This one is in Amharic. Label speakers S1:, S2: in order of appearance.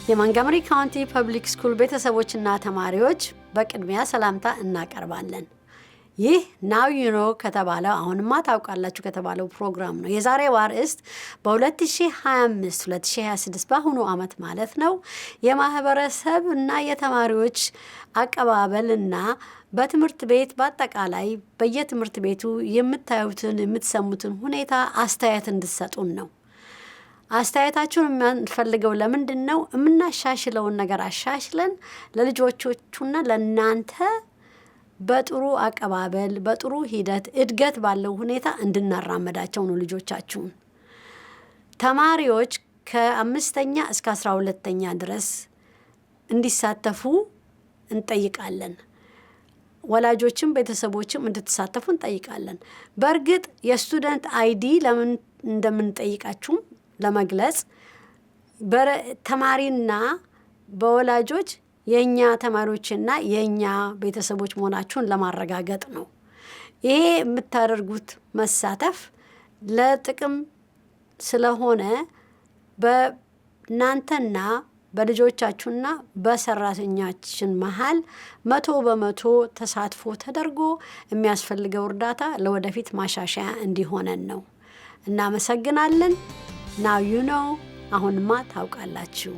S1: የማንጋመሪ ካውንቲ ፐብሊክ ስኩል ቤተሰቦችና ተማሪዎች በቅድሚያ ሰላምታ እናቀርባለን። ይህ ናው ዩ ኖ ከተባለው አሁንማ ታውቃላችሁ ከተባለው ፕሮግራም ነው። የዛሬው አርዕስት በ2025-2026 በአሁኑ ዓመት ማለት ነው የማህበረሰብ እና የተማሪዎች አቀባበልና በትምህርት ቤት በአጠቃላይ በየትምህርት ቤቱ የምታዩትን የምትሰሙትን ሁኔታ አስተያየት እንድትሰጡን ነው። አስተያየታችሁን የምንፈልገው ለምንድን ነው? የምናሻሽለውን ነገር አሻሽለን ለልጆቹና ለእናንተ በጥሩ አቀባበል በጥሩ ሂደት እድገት ባለው ሁኔታ እንድናራመዳቸው ነው። ልጆቻችሁን ተማሪዎች ከ5ኛ እስከ 12ኛ ድረስ እንዲሳተፉ እንጠይቃለን። ወላጆችም ቤተሰቦችም እንድትሳተፉ እንጠይቃለን። በእርግጥ የስቱደንት አይዲ ለምን እንደምንጠይቃችሁም ለመግለጽ በተማሪና በወላጆች የኛ ተማሪዎችና የኛ ቤተሰቦች መሆናችሁን ለማረጋገጥ ነው። ይሄ የምታደርጉት መሳተፍ ለጥቅም ስለሆነ በእናንተና በልጆቻችሁና በሰራተኛችን መሃል 100% ተሳትፎ ተደርጎ የሚያስፈልገው እርዳታ ለወደፊት ማሻሻያ እንዲሆነን ነው። እናመሰግናለን። ናው ዩ ኖ አሁንማ ታውቃላችሁ።